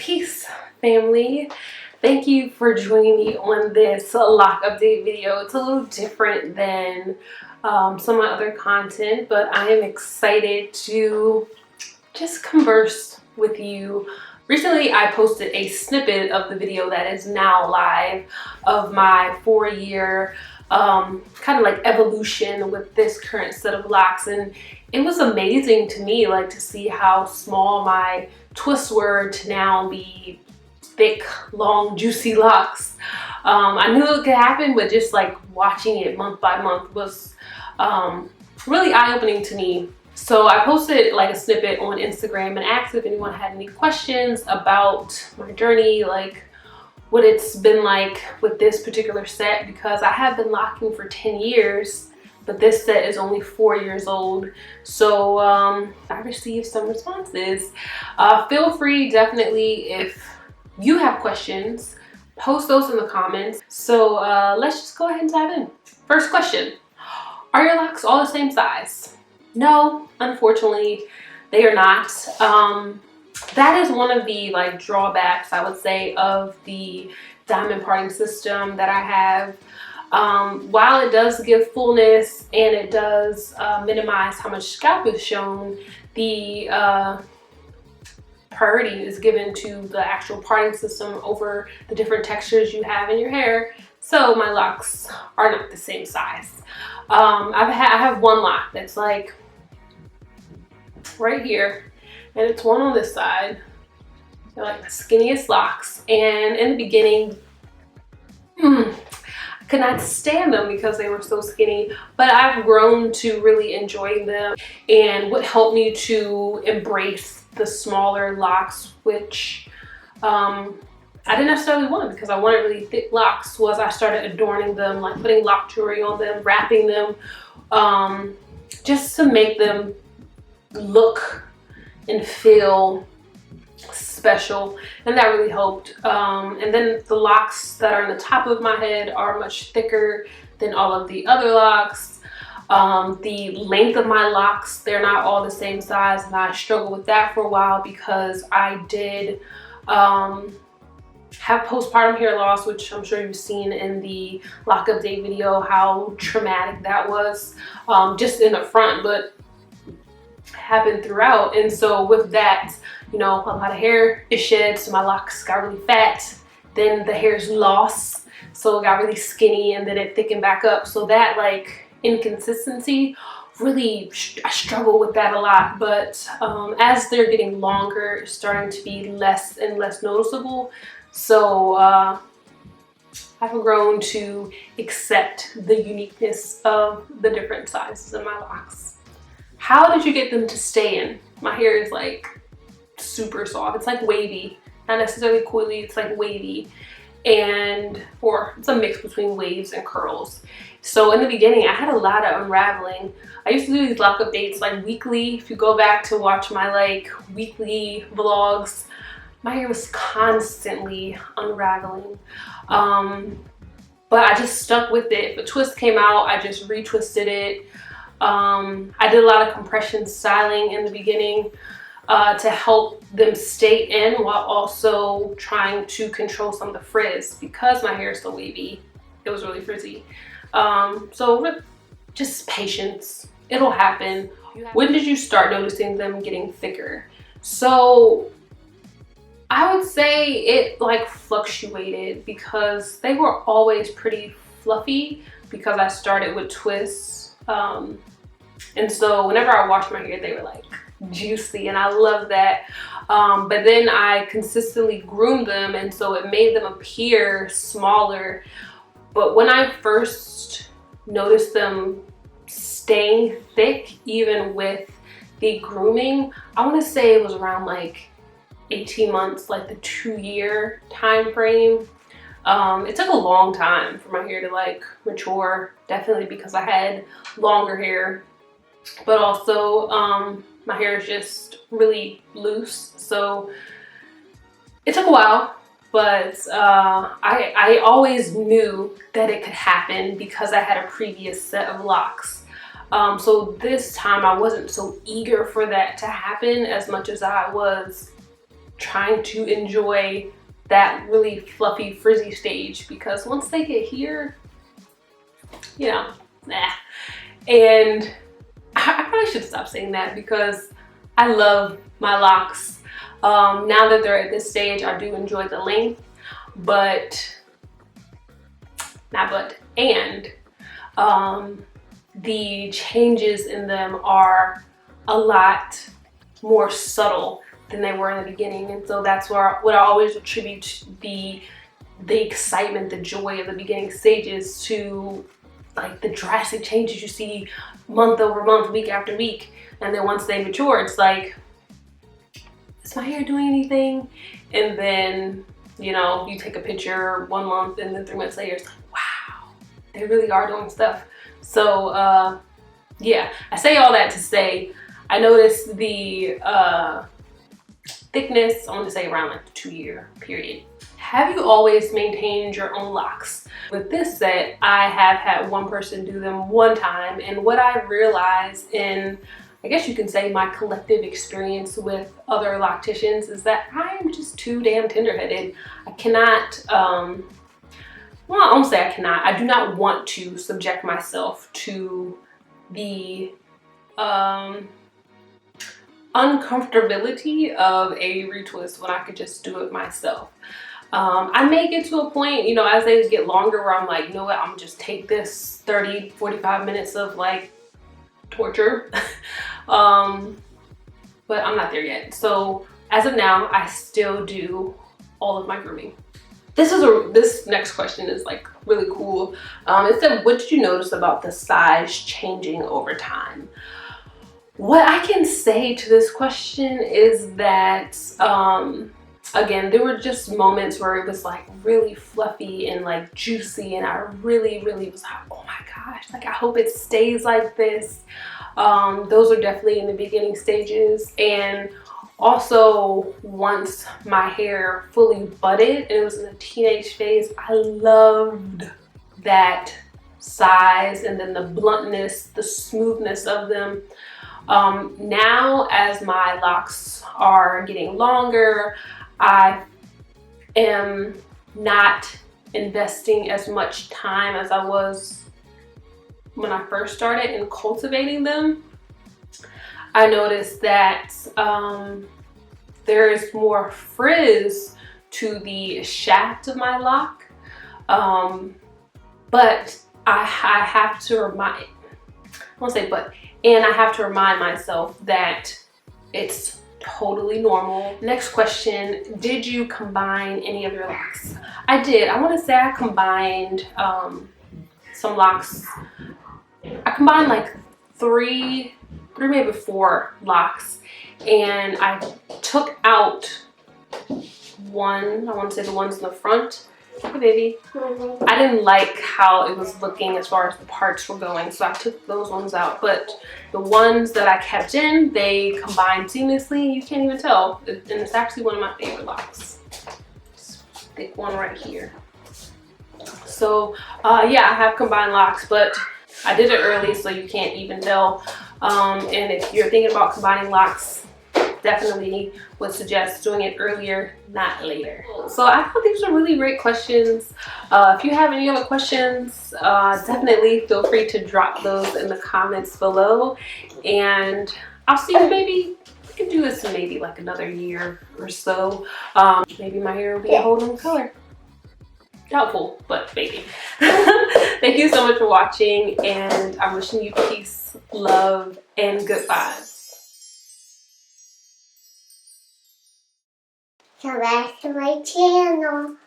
Peace, family. Thank you for joining me on this lock update video. It's a little different than some of my other content, but I am excited to just converse with you. Recently, I posted a snippet of the video that is now live of my 4-year kind of like evolution with this current set of locks, and it was amazing to me, like, to see how small my twists were to now be thick, long, juicy locks. I knew it could happen, but just like watching it month by month was really eye-opening to me. So I posted like a snippet on Instagram and asked if anyone had any questions about my journey, like what it's been like with this particular set, because I have been locking for 10 years, but this set is only 4 years old. So I received some responses. Feel free, definitely, if you have questions, post those in the comments. So let's just go ahead and dive in. First question: are your locks all the same size? No, unfortunately, they are not. That is one of the like drawbacks, I would say, of the diamond parting system that I have. While it does give fullness and it does minimize how much scalp is shown, the priority is given to the actual parting system over the different textures you have in your hair. So my locks are not the same size. I have one lock that's like right here, and it's one on this side. They're like the skinniest locks, and in the beginning I could not stand them because they were so skinny, but I've grown to really enjoy them. And what helped me to embrace the smaller locks, which I didn't necessarily want because I wanted really thick locks, was I started adorning them, like putting lock jewelry on them, wrapping them, just to make them look and feel special, and that really helped. And then the locks that are on the top of my head are much thicker than all of the other locks. The length of my locks, they're not all the same size, and I struggled with that for a while because I did have postpartum hair loss, which I'm sure you've seen in the lock update video how traumatic that was, just in the front, but happened throughout. And so with that, you know, a lot of hair is shed, so my locks got really fat, then the hair's lost, so it got really skinny, and then it thickened back up. So that like inconsistency, really I struggle with that a lot. But as they're getting longer, it's starting to be less and less noticeable. So I've grown to accept the uniqueness of the different sizes of my locks. How did you get them to stay in? My hair is like super soft. It's like wavy, not necessarily coily, it's like wavy, or it's a mix between waves and curls. So in the beginning, I had a lot of unraveling. I used to do these lock updates like weekly. If you go back to watch my like weekly vlogs, my hair was constantly unraveling. But I just stuck with it. If a twist came out, I just retwisted it. I did a lot of compression styling in the beginning to help them stay in while also trying to control some of the frizz, because my hair is so wavy. It was really frizzy. So just patience, it'll happen. When did you start noticing them getting thicker? So I would say it like fluctuated, because they were always pretty fluffy because I started with twists. And so whenever I washed my hair, they were like juicy, and I love that. But then I consistently groomed them, and so it made them appear smaller. But when I first noticed them staying thick, even with the grooming, I want to say it was around like 18 months, like the 2-year time frame. It took a long time for my hair to like mature, definitely because I had longer hair, but also my hair is just really loose, so it took a while. But I always knew that it could happen because I had a previous set of locks. So this time I wasn't so eager for that to happen as much as I was trying to enjoy that really fluffy frizzy stage, because once they get here, you know, nah. And I probably should stop saying that because I love my locks. Now that they're at this stage, I do enjoy the length, the changes in them are a lot more subtle than they were in the beginning. And so that's what I always attribute the excitement, the joy of the beginning stages to, like the drastic changes you see month over month, week after week. And then once they mature, it's like, is my hair doing anything? And then, you know, you take a picture 1 month and then 3 months later, it's like, wow, they really are doing stuff. So yeah, I say all that to say, I noticed the thickness, I want to say around like the 2-year period. Have you always maintained your own locks? With this set, I have had one person do them one time, and what I realized in, I guess you can say, my collective experience with other locticians is that I am just too damn tender-headed. I cannot, well, I won't say I cannot. I do not want to subject myself to the uncomfortability of a retwist when I could just do it myself. I may get to a point, you know, as they get longer where I'm like, you know what, I'm gonna just take this 30-45 minutes of like torture. But I'm not there yet. So as of now, I still do all of my grooming. This next question is like really cool. It said, what did you notice about the size changing over time? What I can say to this question is that, again, there were just moments where it was like really fluffy and like juicy, and I really was like, oh my gosh, like I hope it stays like this. Those are definitely in the beginning stages. And also, once my hair fully budded and it was in the teenage phase, I loved that size and then the bluntness, the smoothness of them. Now as my locks are getting longer, I am not investing as much time as I was when I first started in cultivating them. I noticed that there is more frizz to the shaft of my lock, but I have to remind, and I have to remind myself that it's totally normal. Next question, did you combine any of your locks? I did. I want to say I combined some locks. I combined like three, maybe 4 locks, and I took out one. I want to say the ones in the front. Hey baby. I didn't like how it was looking as far as the parts were going, so I took those ones out. But the ones that I kept in, they combined seamlessly. You can't even tell. And it's actually one of my favorite locks. Thick one right here. So yeah, I have combined locks, but I did it early, so you can't even tell. And if you're thinking about combining locks, definitely would suggest doing it earlier, not later. So I thought these were really great questions. If you have any other questions, definitely feel free to drop those in the comments below. And I'll see you, maybe we can do this in maybe like another year or so. Maybe my hair will be a whole new color. Doubtful, but maybe. Thank you so much for watching, and I'm wishing you peace, love, and good vibes. Come back to my channel.